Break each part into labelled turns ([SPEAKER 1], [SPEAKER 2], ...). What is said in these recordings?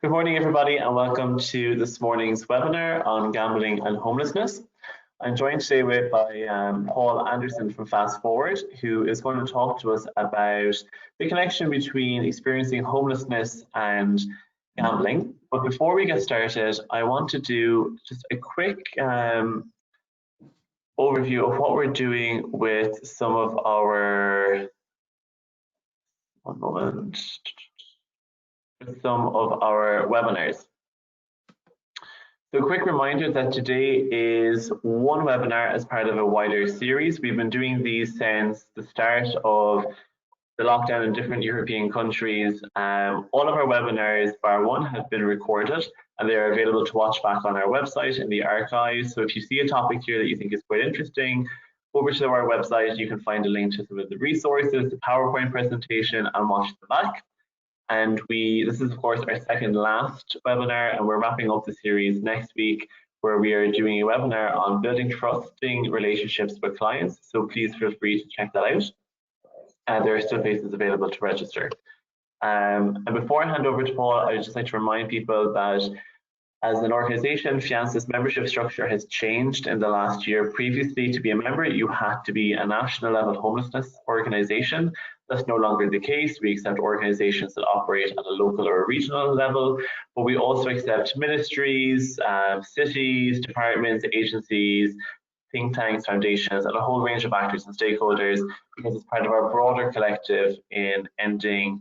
[SPEAKER 1] Good morning, everybody, and welcome to this morning's webinar on gambling and homelessness. I'm joined today by Paul Anderson from Fast Forward, who is going to talk to us about the connection between experiencing homelessness and gambling. But before we get started, I want to do just a quick overview of what we're doing with some of our, some of our webinars. So a quick reminder that today is one webinar as part of a wider series. We've been doing these since the start of the lockdown in different European countries. All of our webinars, bar one, have been recorded and they are available to watch back on our website in the archives. So if you see a topic here that you think is quite interesting, over to our website, you can find a link to some of the resources, the PowerPoint presentation, and watch the back. And this is of course our second last webinar, and we're wrapping up the series next week where we are doing a webinar on building trusting relationships with clients. So please feel free to check that out. And there are still places available to register. And before I hand over to Paul, I'd just like to remind people that as an organization, Fiance's membership structure has changed in the last year. Previously, to be a member, you had to be a national level homelessness organization. That's no longer the case. We accept organizations that operate at a local or a regional level, but we also accept ministries, cities, departments, agencies, think tanks, foundations, and a whole range of actors and stakeholders, because it's part of our broader collective in ending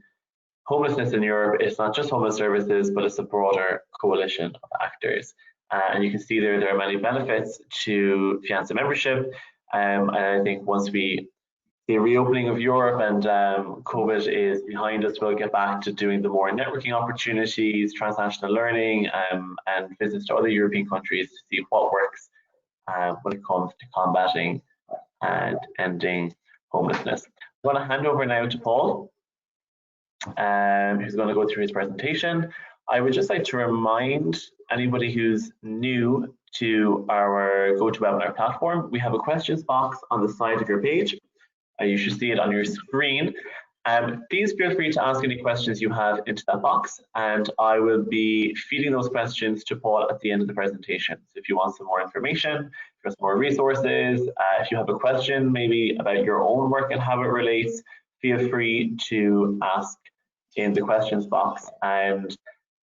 [SPEAKER 1] homelessness in Europe. It's not just homeless services, but it's a broader coalition of actors. And you can see there are many benefits to Fiance membership. And I think once the reopening of Europe and COVID is behind us, we'll get back to doing the more networking opportunities, transnational learning, and visits to other European countries to see what works when it comes to combating and ending homelessness. I'm going to hand over now to Paul, who's going to go through his presentation. I would just like to remind anybody who's new to our GoToWebinar platform, we have a questions box on the side of your page. You should see it on your screen. Please feel free to ask any questions you have into that box, and I will be feeding those questions to Paul at the end of the presentation. So if you want some more information, if you want some more resources, if you have a question maybe about your own work and how it relates, feel free to ask in the questions box. And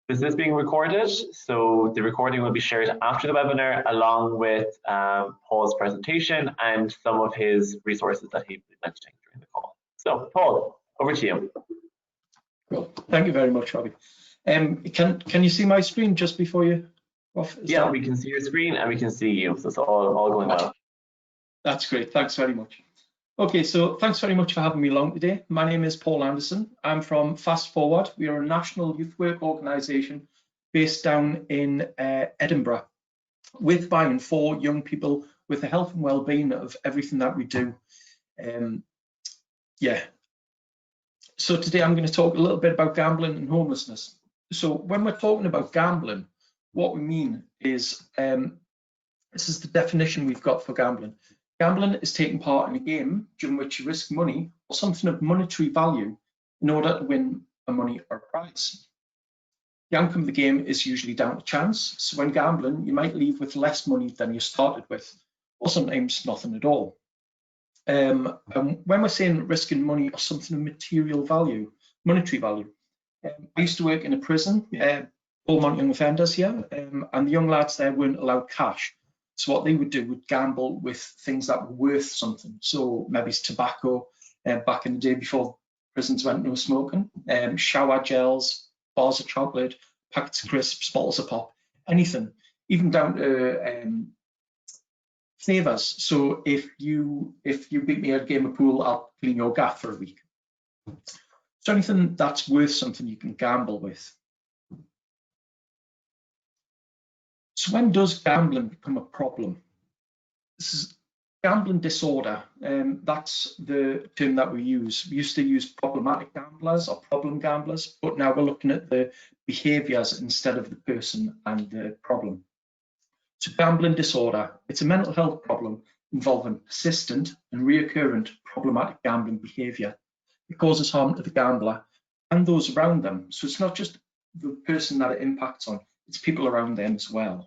[SPEAKER 1] this is being recorded, so the recording will be shared after the webinar along with Paul's presentation and some of his resources that he'll be mentioning during the call. So Paul, over to you.
[SPEAKER 2] Well, thank you very much, Robbie. Can you see my screen just before you off?
[SPEAKER 1] Yeah, we can see your screen and we can see you, so it's all going well.
[SPEAKER 2] That's great, thanks very much. Okay, so thanks very much for having me along today. My name is Paul Anderson. I'm from Fast Forward. We are a national youth work organisation based down in Edinburgh, with by and for young people with the health and well-being of everything that we do. So today I'm going to talk a little bit about gambling and homelessness. So when we're talking about gambling, what we mean is, this is the definition we've got for gambling. Gambling is taking part in a game during which you risk money or something of monetary value in order to win a money or a prize. The outcome of the game is usually down to chance, so when gambling, you might leave with less money than you started with, or sometimes nothing at all. And when we're saying risking money or something of material value, monetary value, I used to work in a prison, Beaumont Young Offenders here, and the young lads there weren't allowed cash. So what they would do would gamble with things that were worth something. So maybe it's tobacco, back in the day before prisons went no smoking, shower gels, bars of chocolate, packets of crisps, bottles of pop, anything, even down to favours. So if you beat me at a game of pool, I'll clean your gaff for a week. So anything that's worth something you can gamble with. So when does gambling become a problem? This is gambling disorder. That's the term that we use. We used to use problematic gamblers or problem gamblers, but now we're looking at the behaviours instead of the person and the problem. So gambling disorder, it's a mental health problem involving persistent and reoccurrent problematic gambling behaviour. It causes harm to the gambler and those around them. So it's not just the person that it impacts on, it's people around them as well.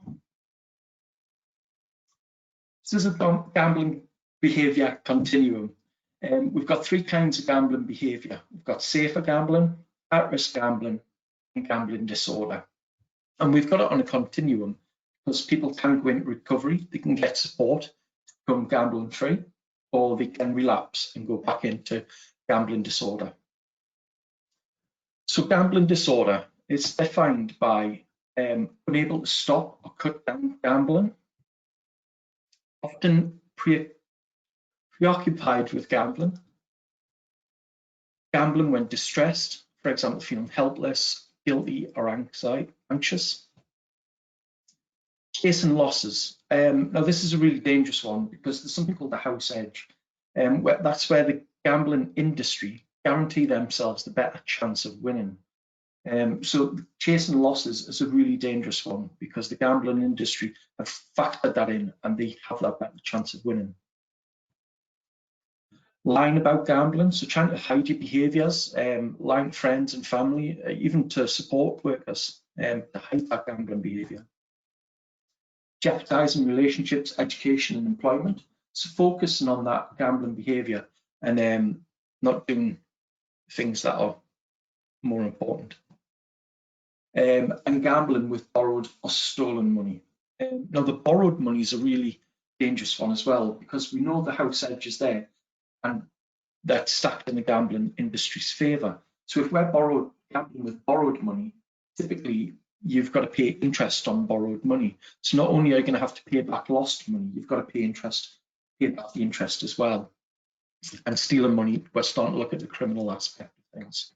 [SPEAKER 2] This is a gambling behaviour continuum. We've got 3 kinds of gambling behaviour. We've got safer gambling, at-risk gambling, and gambling disorder. And we've got it on a continuum because people can go into recovery, they can get support to become gambling free, or they can relapse and go back into gambling disorder. So gambling disorder is defined by unable to stop or cut down gambling, often preoccupied with gambling when distressed, for example, feeling helpless, guilty, or anxious. Chasing losses. Now, this is a really dangerous one because there's something called the house edge. That's where the gambling industry guarantee themselves the better chance of winning. So chasing losses is a really dangerous one because the gambling industry have factored that in and they have that better chance of winning. Lying about gambling, so trying to hide your behaviours, lying to friends and family, even to support workers, to hide that gambling behaviour. Jeopardising relationships, education and employment, so focusing on that gambling behaviour and not doing things that are more important. And gambling with borrowed or stolen money. Now, the borrowed money is a really dangerous one as well because we know the house edge is there and that's stacked in the gambling industry's favour. So if we're gambling with borrowed money, typically you've got to pay interest on borrowed money. So not only are you going to have to pay back lost money, you've got to pay back the interest as well. And stealing money, we're starting to look at the criminal aspect of things.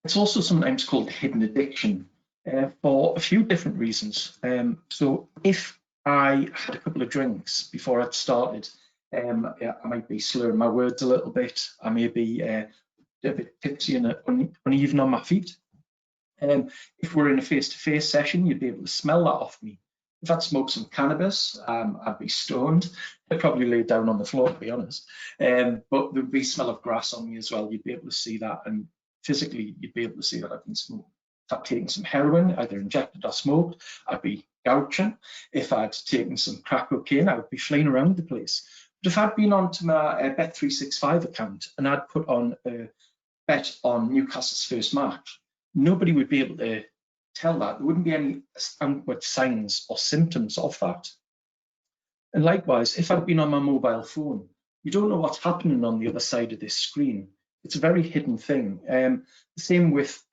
[SPEAKER 2] It's also sometimes called hidden addiction for a few different reasons. So if I had a couple of drinks before I'd started, I might be slurring my words a little bit. I may be a bit tipsy and uneven on my feet. If we're in a face-to-face session, you'd be able to smell that off me. If I'd smoked some cannabis, I'd be stoned. I'd probably lay down on the floor, to be honest. But there'd be smell of grass on me as well. You'd be able to see that, and physically, you'd be able to see that I've been smoking. If I'd taken some heroin, either injected or smoked, I'd be gouging. If I'd taken some crack cocaine, I would be flying around the place. But if I'd been onto my Bet365 account and I'd put on a bet on Newcastle's first match, nobody would be able to tell that. There wouldn't be any outward signs or symptoms of that. And likewise, if I'd been on my mobile phone, you don't know what's happening on the other side of this screen. It's a very hidden thing. The same with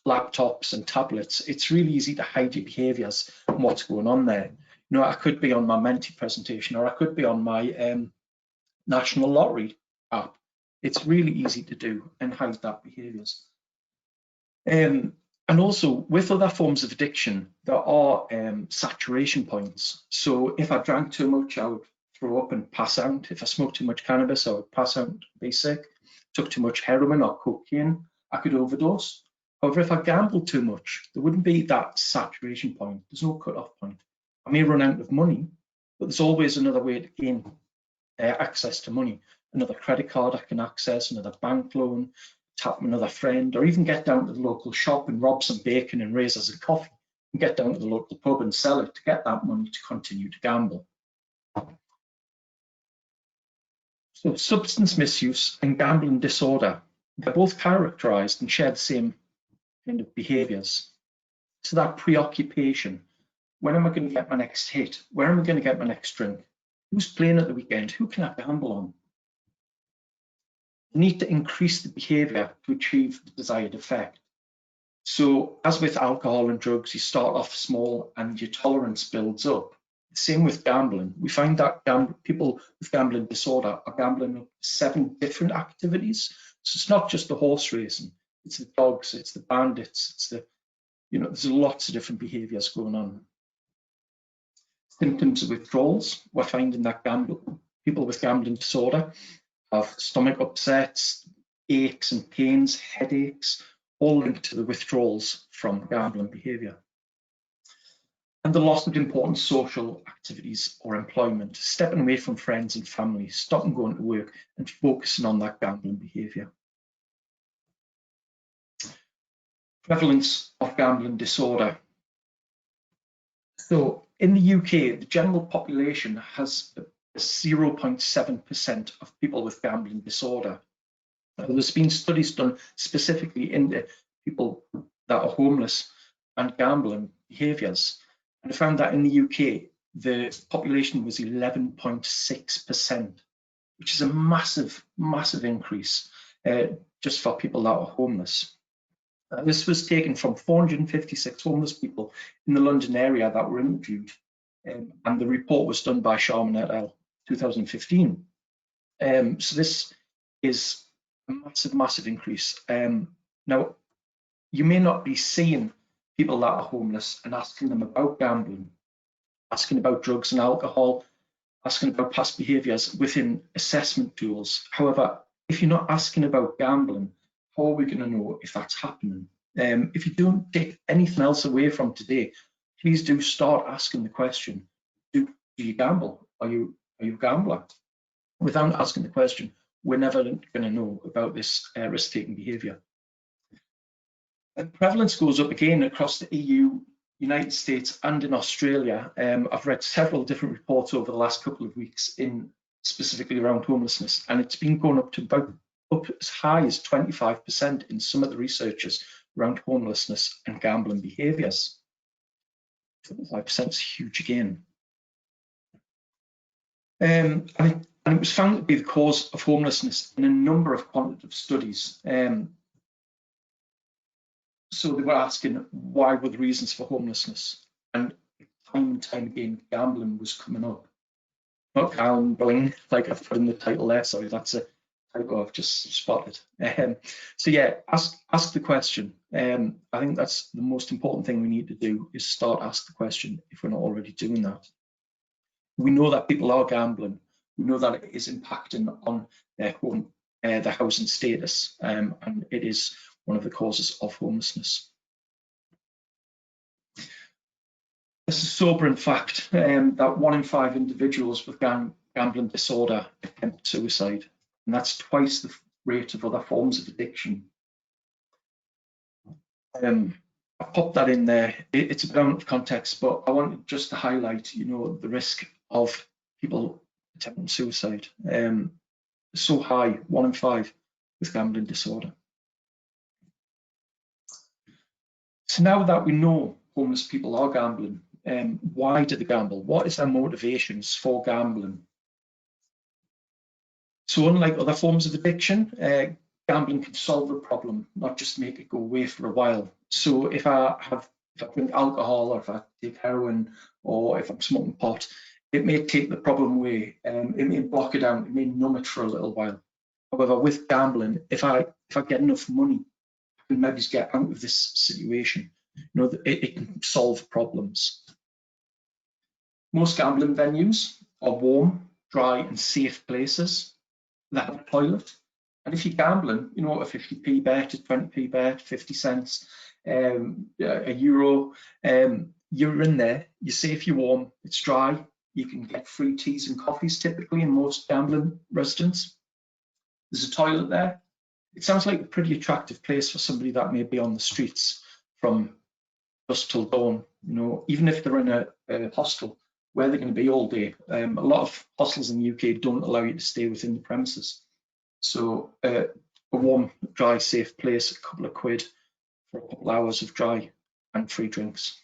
[SPEAKER 2] laptops and tablets. It's really easy to hide your behaviours and what's going on there. You know, I could be on my Menti presentation or I could be on my National Lottery app. It's really easy to do and hide that behaviours. And also with other forms of addiction, there are saturation points. So if I drank too much, I would throw up and pass out. If I smoked too much cannabis, I would pass out and be sick. Took too much heroin or cocaine, I could overdose. However, if I gambled too much, there wouldn't be that saturation point. There's no cut-off point. I may run out of money, but there's always another way to gain access to money. Another credit card I can access, another bank loan, tap another friend, or even get down to the local shop and rob some bacon and raisins and coffee, and get down to the local pub and sell it to get that money to continue to gamble. So substance misuse and gambling disorder, they're both characterised and share the same kind of behaviours. So that preoccupation, when am I going to get my next hit? Where am I going to get my next drink? Who's playing at the weekend? Who can I gamble on? You need to increase the behaviour to achieve the desired effect. So as with alcohol and drugs, you start off small and your tolerance builds up. Same with gambling. We find that people with gambling disorder are gambling up 7 different activities. So it's not just the horse racing, it's the dogs, it's the bandits, it's the, there's lots of different behaviours going on. Symptoms of withdrawals. We're finding that people with gambling disorder have stomach upsets, aches and pains, headaches, all linked to the withdrawals from gambling behaviour. And the loss of important social activities or employment, stepping away from friends and family, stopping going to work and focusing on that gambling behaviour. Prevalence of gambling disorder. So in the UK, the general population has 0.7% of people with gambling disorder. Now, there's been studies done specifically into people that are homeless and gambling behaviours, and I found that in the UK, the population was 11.6%, which is a massive, massive increase just for people that are homeless. This was taken from 456 homeless people in the London area that were interviewed, and the report was done by Sharman et al. 2015. So this is a massive, massive increase. Now, you may not be seeing people that are homeless and asking them about gambling, asking about drugs and alcohol, asking about past behaviours within assessment tools. However, if you're not asking about gambling, how are we going to know if that's happening? If you don't take anything else away from today, please do start asking the question, do you gamble? Are you a gambler? Without asking the question, we're never going to know about this risk-taking behaviour. And prevalence goes up again across the EU, United States and in Australia. I've read several different reports over the last couple of weeks in specifically around homelessness, and it's been going up to about as high as 25% in some of the researchers around homelessness and gambling behaviours. 25% is huge again. And it was found to be the cause of homelessness in a number of quantitative studies. So they were asking why were the reasons for homelessness, and time and time again gambling was coming up. Not gambling like I've put in the title there, sorry, that's a typo I've just spotted. So yeah, ask the question. I think that's the most important thing we need to do, is start ask the question if we're not already doing that. We know that people are gambling. We know that it is impacting on their home, their housing status, and it is one of the causes of homelessness. It's a sobering fact that 1 in 5 individuals with gambling disorder attempt suicide, and that's twice the rate of other forms of addiction. I popped that in there. It's a bit out of context, but I wanted just to highlight, the risk of people attempting suicide. So high, 1 in 5 with gambling disorder. So now that we know homeless people are gambling, why do they gamble? What is their motivations for gambling? So unlike other forms of addiction, gambling can solve a problem, not just make it go away for a while. So if I drink alcohol, or if I take heroin, or if I'm smoking pot, it may take the problem away. It may block it down. It may numb it for a little while. However, with gambling, if I get enough money, I can maybe get out of this situation. It can solve problems. Most gambling venues are warm, dry, and safe places that have a toilet. And if you're gambling, a 50p bet, a 20p bet, 50 cents, a euro, you're in there, you're safe, you're warm, it's dry, you can get free teas and coffees typically in most gambling residents. There's a toilet there. It sounds like a pretty attractive place for somebody that may be on the streets from dusk till dawn, even if they're in a hostel where they're going to be all day. A lot of hostels in the UK don't allow you to stay within the premises. So a warm, dry, safe place, a couple of quid for a couple of hours of dry and free drinks.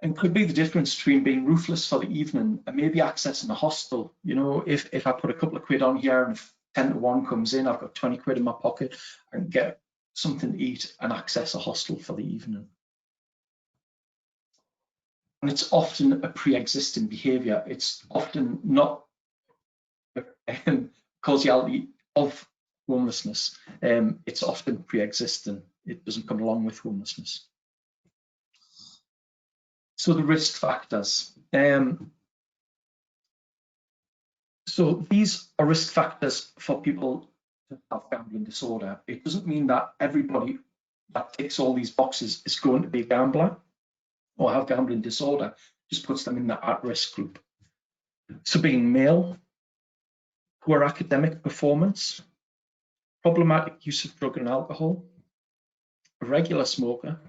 [SPEAKER 2] And could be the difference between being roofless for the evening and maybe accessing a hostel. If I put a couple of quid on here and if 10 to 1 comes in, I've got 20 quid in my pocket, I can get something to eat and access a hostel for the evening. And it's often a pre-existing behaviour. It's often not causality of homelessness. It's often pre-existing. It doesn't come along with homelessness. So the risk factors. So these are risk factors for people to have gambling disorder. It doesn't mean that everybody that ticks all these boxes is going to be a gambler or have gambling disorder. It just puts them in the at-risk group. So being male, poor academic performance, problematic use of drug and alcohol, a regular smoker,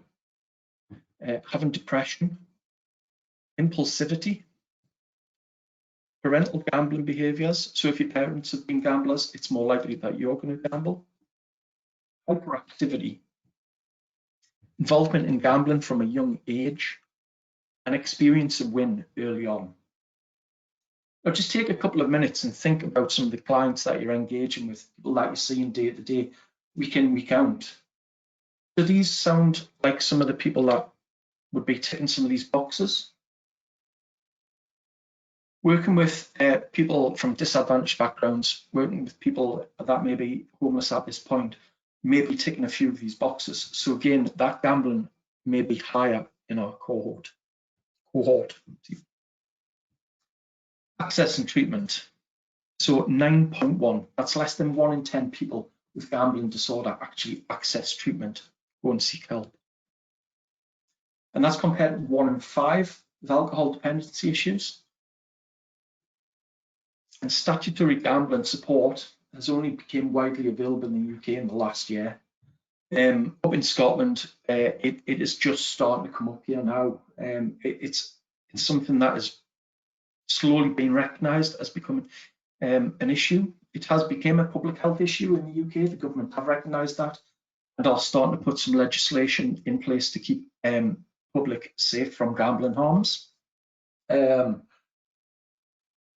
[SPEAKER 2] having depression, impulsivity, parental gambling behaviours. So if your parents have been gamblers, it's more likely that you're going to gamble. Hyperactivity, involvement in gambling from a young age, and experience a win early on. Now just take a couple of minutes and think about some of the clients that you're engaging with, people that you're seeing day to day, week in, week out. Do these sound like some of the people that would be ticking some of these boxes? Working with people from disadvantaged backgrounds, working with people that may be homeless at this point, may be ticking a few of these boxes. So again, that gambling may be higher in our cohort. Access and treatment. So 9.1, that's less than 1 in 10 people with gambling disorder actually access treatment, go and seek help. And that's compared to 1 in 5 with alcohol dependency issues. And statutory gambling support has only become widely available in the UK in the last year. Up in Scotland, it is just starting to come up here now. It's something that is slowly being recognised as becoming an issue. It has become a public health issue in the UK. The government have recognised that and are starting to put some legislation in place to keep public safe from gambling harms.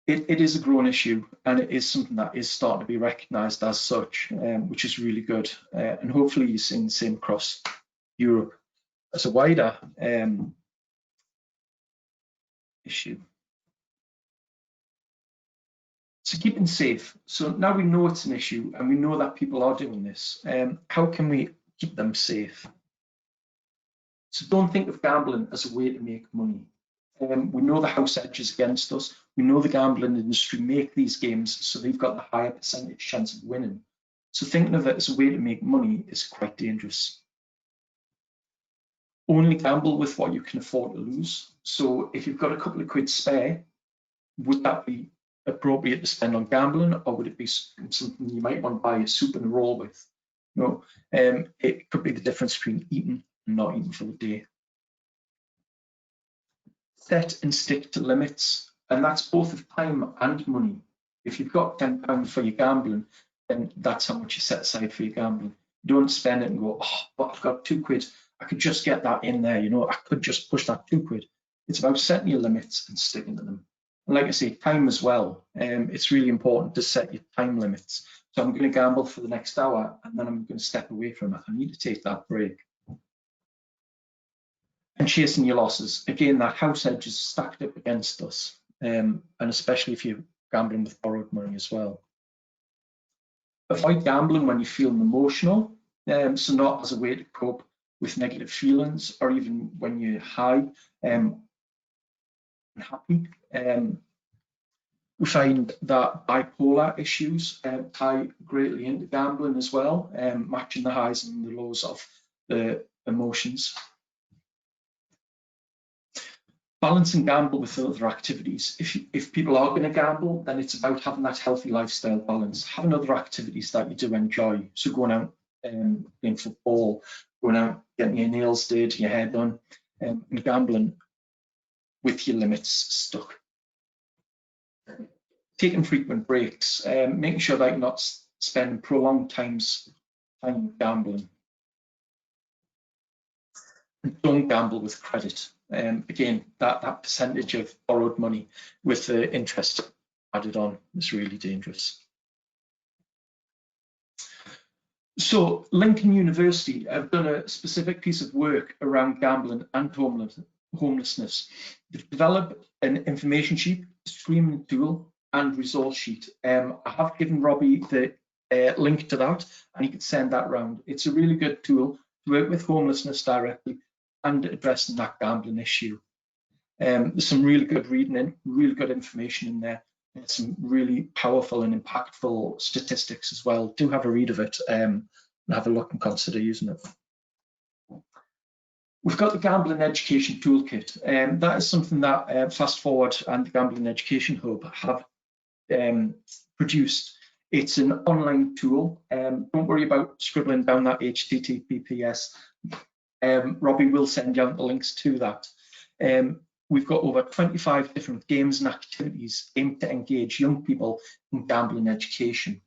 [SPEAKER 2] It is a growing issue, and it is something that is starting to be recognised as such, which is really good. And hopefully you're seeing the same across Europe as a wider issue. So keeping safe. So now we know it's an issue and we know that people are doing this. How can we keep them safe? So don't think of gambling as a way to make money. We know the house edge is against us. We know the gambling industry make these games so they've got the higher percentage chance of winning. So thinking of it as a way to make money is quite dangerous. Only gamble with what you can afford to lose. So if you've got a couple of quid spare, would that be appropriate to spend on gambling, or would it be something you might want to buy a soup and a roll with? No, it could be the difference between eating and not eating for the day. Set and stick to limits, and that's both of time and money. If you've got £10 for your gambling, then that's how much you set aside for your gambling. Don't spend it and go, oh, but I've got 2 quid. I could just get that in there. You know, I could just push that 2 quid. It's about setting your limits and sticking to them. And like I say, time as well. It's really important to set your time limits. So I'm going to gamble for the next hour, and then I'm going to step away from it. I need to take that break. And chasing your losses. Again, that house edge is stacked up against us, and especially if you're gambling with borrowed money as well. Avoid gambling when you're feeling emotional, so not as a way to cope with negative feelings, or even when you're high and happy. We find that bipolar issues tie greatly into gambling as well, matching the highs and the lows of the emotions. Balance and gamble with other activities. If people are going to gamble, then it's about having that healthy lifestyle balance, having other activities that you do enjoy. So going out playing football, going out getting your nails did, your hair done, and gambling with your limits stuck. Taking frequent breaks, making sure that you're not spending prolonged time gambling. And don't gamble with credit. Again, that percentage of borrowed money with the interest added on is really dangerous. So Lincoln University have done a specific piece of work around gambling and homelessness. They've developed an information sheet, screening tool, and resource sheet. I have given Robbie the link to that, and he can send that around. It's a really good tool to work with homelessness directly and addressing that gambling issue. There's some really good reading in, really good information in there, and some really powerful and impactful statistics as well. Do have a read of it and have a look and consider using it. We've got the Gambling Education Toolkit. That is something that Fast Forward and the Gambling Education Hub have produced. It's an online tool. Don't worry about scribbling down that HTTPS. Robbie will send you out the links to that. We've got over 25 different games and activities aimed to engage young people in gambling education.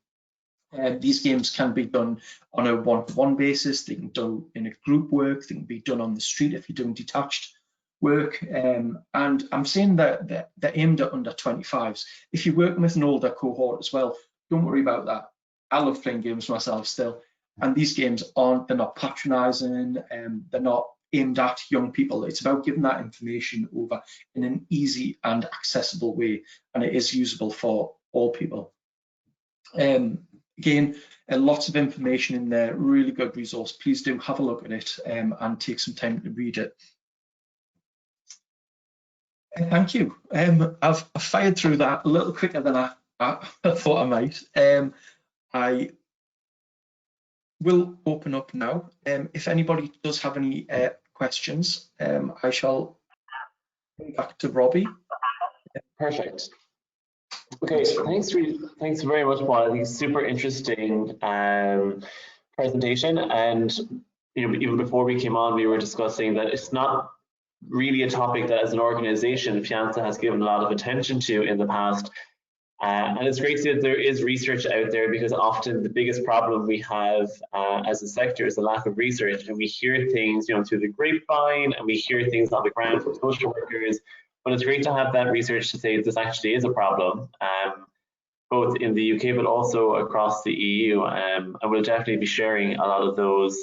[SPEAKER 2] These games can be done on a one-to-one basis. They can do in a group work. They can be done on the street if you're doing detached work. And I'm saying that they're aimed at under 25s. If you're working with an older cohort as well, don't worry about that. I love playing games myself still. And these games they're not patronizing, they're not aimed at young people. It's about giving that information over in an easy and accessible way, and it is usable for all people. Again, lots of information in there, really good resource. Please do have a look at it and take some time to read it. Thank you. I've fired through that a little quicker than I thought I might. I will open up now. If anybody does have any questions, I shall go back to Robbie.
[SPEAKER 1] Perfect. Okay, thanks very much, Paul. I think super interesting presentation. And even before we came on, we were discussing that it's not really a topic that, as an organisation, Fianza has given a lot of attention to in the past. And it's great to see that there is research out there, because often the biggest problem we have as a sector is the lack of research. And we hear things, through the grapevine, and we hear things on the ground from social workers. But it's great to have that research to say this actually is a problem, both in the UK but also across the EU. And we'll definitely be sharing a lot of those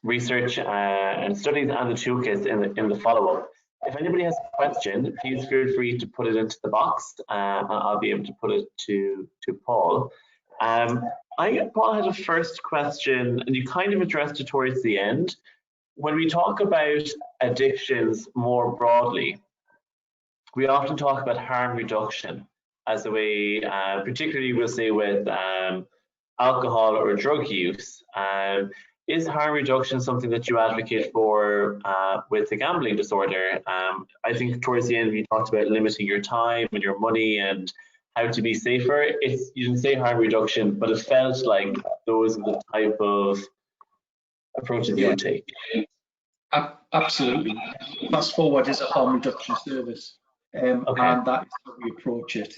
[SPEAKER 1] research and studies and the toolkits in the follow-up. If anybody has a question, please feel free to put it into the box, and I'll be able to put it to Paul. Paul had a first question, and you kind of addressed it towards the end. When we talk about addictions more broadly, we often talk about harm reduction as a way, particularly we'll say with alcohol or drug use. Is harm reduction something that you advocate for with the gambling disorder? I think towards the end we talked about limiting your time and your money and how to be safer. You didn't say harm reduction, but it felt like those are the type of approaches you would take.
[SPEAKER 2] Absolutely. Fast Forward is a harm reduction service, and that is how we approach it.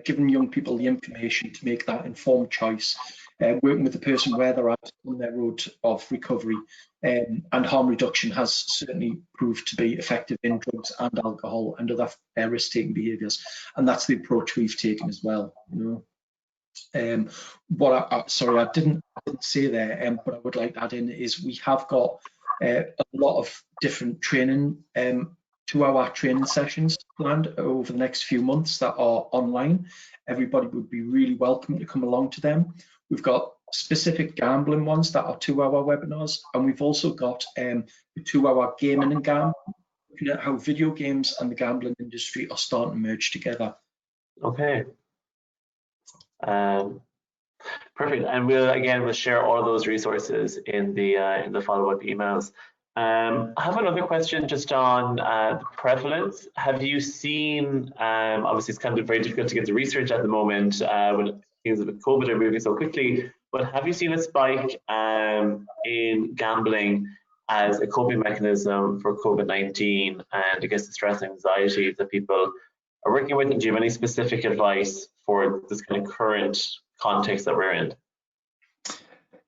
[SPEAKER 2] Giving young people the information to make that informed choice, working with the person where they're at on their road of recovery, and harm reduction has certainly proved to be effective in drugs and alcohol and other risk-taking behaviours, and that's the approach we've taken as well. Sorry, I didn't say there, but I would like to add in is we have got a lot of different training, 2-hour training sessions planned over the next few months that are online. Everybody would be really welcome to come along to them. We've got specific gambling ones that are 2-hour webinars, and we've also got a 2-hour gaming and gambling, looking at how video games and the gambling industry are starting to merge together.
[SPEAKER 1] Okay. Perfect, and we'll share all of those resources in the follow-up emails. I have another question just on the prevalence. Have you seen? Obviously, it's kind of very difficult to get the research at the moment when things with COVID are moving so quickly. But have you seen a spike in gambling as a coping mechanism for COVID-19 and I guess the stress and anxiety that people are working with? And do you have any specific advice for this kind of current context that we're in?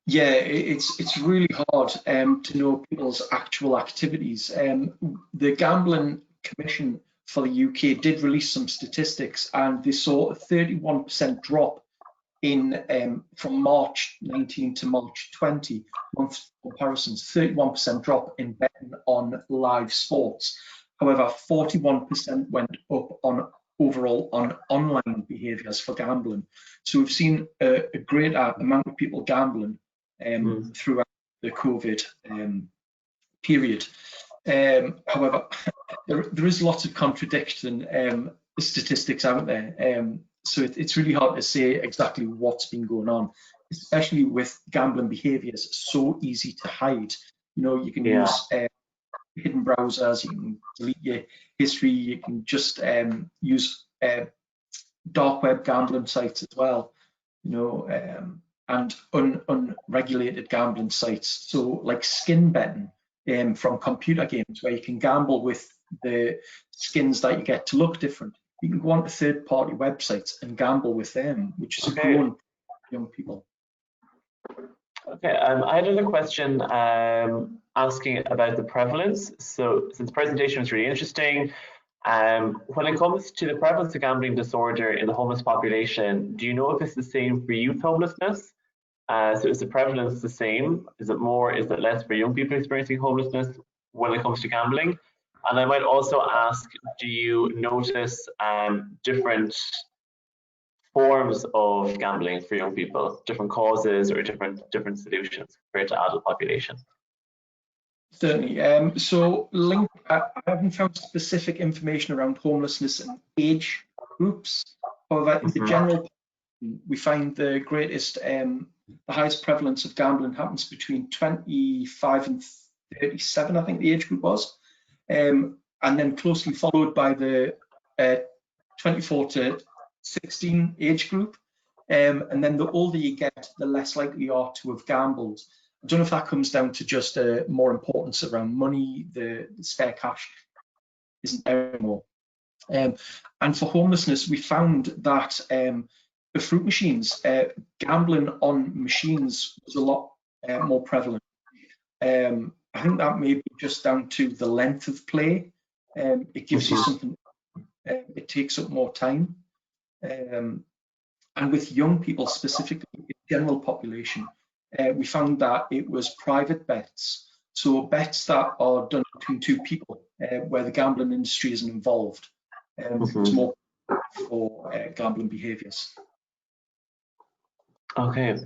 [SPEAKER 2] Yeah, it's really hard to know people's actual activities. The Gambling Commission for the UK did release some statistics, and they saw a 31% drop in from March 19 to March 20 month comparisons. 31% drop in betting on live sports. However, 41% went up on overall on online behaviours for gambling. So we've seen a greater amount of people gambling throughout the COVID period. However, there is lots of contradiction statistics out there. So it's really hard to say exactly what's been going on, especially with gambling behaviours so easy to hide. You can use hidden browsers, you can delete your history, you can just use dark web gambling sites as well, you know, and unregulated gambling sites. So like skin betting from computer games, where you can gamble with the skins that you get to look different. You can go onto third-party websites and gamble with them, which is
[SPEAKER 1] Okay.
[SPEAKER 2] growing young people.
[SPEAKER 1] Okay, I had another question asking about the prevalence. So since the presentation was really interesting, when it comes to the prevalence of gambling disorder in the homeless population, do you know if it's the same for youth homelessness? So is the prevalence the same? Is it more, is it less for young people experiencing homelessness when it comes to gambling? And I might also ask, do you notice different forms of gambling for young people, different causes or different solutions compared to adult population?
[SPEAKER 2] Certainly. So I haven't found specific information around homelessness and age groups. However, in the general, we find the highest prevalence of gambling happens between 25 and 37, I think the age group was, and then closely followed by the 24 to 16 age group. And then the older you get, the less likely you are to have gambled. I don't know if that comes down to just more importance around money, the spare cash isn't there anymore. And for homelessness, we found that the fruit machines, gambling on machines was a lot more prevalent. I think that may be just down to the length of play. It gives you something, it takes up more time. And with young people specifically, the general population, we found that it was private bets. So bets that are done between two people where the gambling industry isn't involved. It's more for gambling behaviours.
[SPEAKER 1] Okay,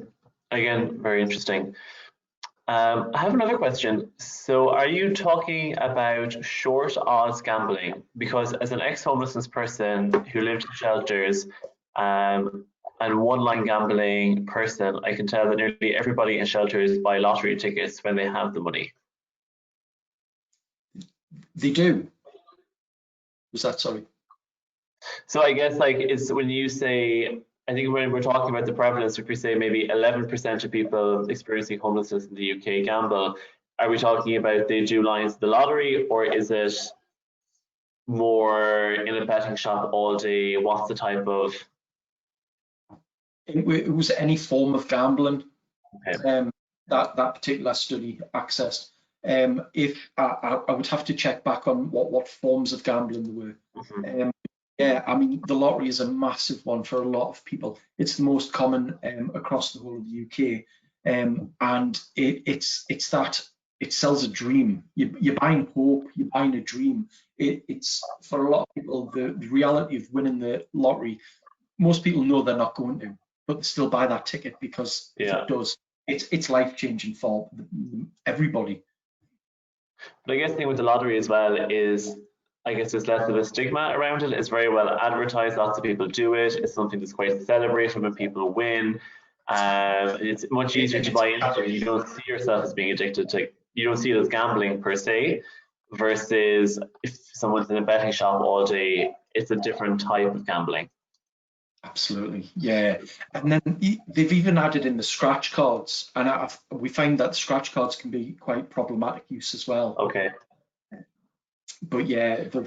[SPEAKER 1] again, very interesting. I have another question. So are you talking about short odds gambling? Because as an ex-homelessness person who lived in shelters and one-line gambling person, I can tell that nearly everybody in shelters buy lottery tickets when they have the money.
[SPEAKER 2] They do. Was that, sorry?
[SPEAKER 1] So I guess like is when you say, I think when we're talking about the prevalence, if we say maybe 11% of people experiencing homelessness in the UK gamble, are we talking about they do lines of the lottery, or is it more in a betting shop all day? What's the type of?
[SPEAKER 2] It was any form of gambling.
[SPEAKER 1] Okay.
[SPEAKER 2] That particular study accessed. If I would have to check back on what forms of gambling there were. Yeah, I mean, the lottery is a massive one for a lot of people. It's the most common across the whole of the UK, and it's that it sells a dream. You're buying hope. You're buying a dream. It's for a lot of people the reality of winning the lottery. Most people know they're not going to, but they still buy that ticket because if it does, it's life changing for everybody.
[SPEAKER 1] But I guess the thing with the lottery as well is, I guess there's less of a stigma around it. It's very well advertised. Lots of people do it. It's something that's quite celebrated when people win. It's much easier to buy into. You don't see yourself as being addicted to. You don't see it as gambling per se, versus if someone's in a betting shop all day, it's a different type of gambling.
[SPEAKER 2] Absolutely, yeah. And then they've even added in the scratch cards, and we find that scratch cards can be quite problematic use as well.
[SPEAKER 1] Okay.
[SPEAKER 2] But yeah, the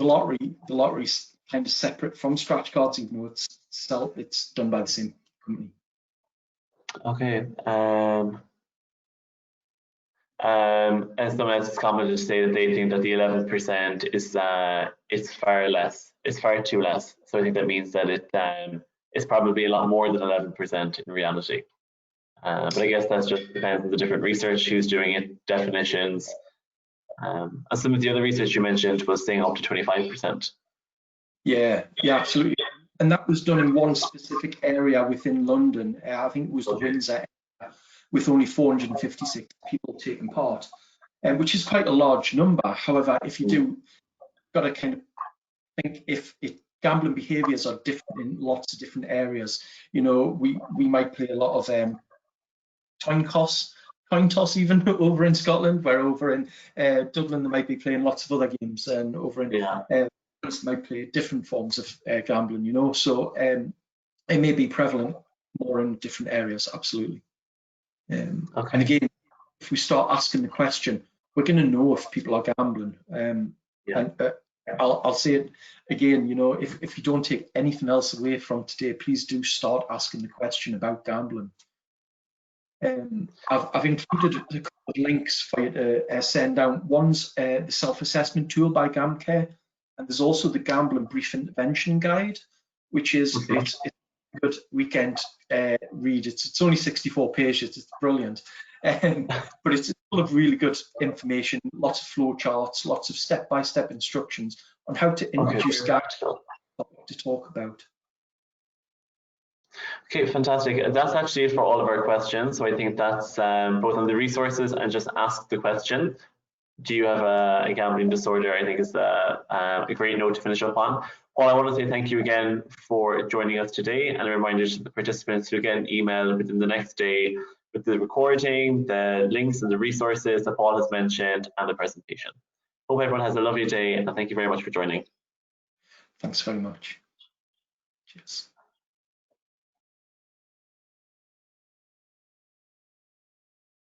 [SPEAKER 2] lottery's kind of separate from scratch cards, even though it's done by the same company.
[SPEAKER 1] Okay. And someone else has commented to say that they think that the 11% is it's far less. It's far too less. So I think that means that it's probably a lot more than 11% in reality. But I guess that's just depends on the different research, who's doing it, definitions. And some of the other research you mentioned was saying up to 25%.
[SPEAKER 2] Yeah, absolutely. And that was done in one specific area within London. I think it was the Windsor area, with only 456 people taking part, which is quite a large number. However, if you do, got to kind of think if gambling behaviours are different in lots of different areas. You know, we might play a lot of coin toss even over in Scotland, where over in Dublin they might be playing lots of other games, and over in might play different forms of gambling, you know. So it may be prevalent more in different areas, absolutely. And
[SPEAKER 1] Okay.
[SPEAKER 2] again, if we start asking the question, we're going to know if people are gambling.
[SPEAKER 1] Yeah.
[SPEAKER 2] And I'll say it again, you know, if you don't take anything else away from today, please do start asking the question about gambling. I've included a couple of links for you to send down. One's the self-assessment tool by GamCare, and there's also the Gambling Brief Intervention Guide, which is it's a good weekend read. It's only 64 pages. It's brilliant, but it's full of really good information, lots of flow charts, lots of step-by-step instructions on how to introduce gambling to talk about.
[SPEAKER 1] Okay, fantastic. That's actually it for all of our questions. So I think that's both on the resources and just ask the question. Do you have a gambling disorder? I think is a great note to finish up on. Paul, I want to say thank you again for joining us today, and a reminder to the participants to get an email within the next day with the recording, the links and the resources that Paul has mentioned, and the presentation. Hope everyone has a lovely day, and thank you very much for joining.
[SPEAKER 2] Thanks very much. Cheers.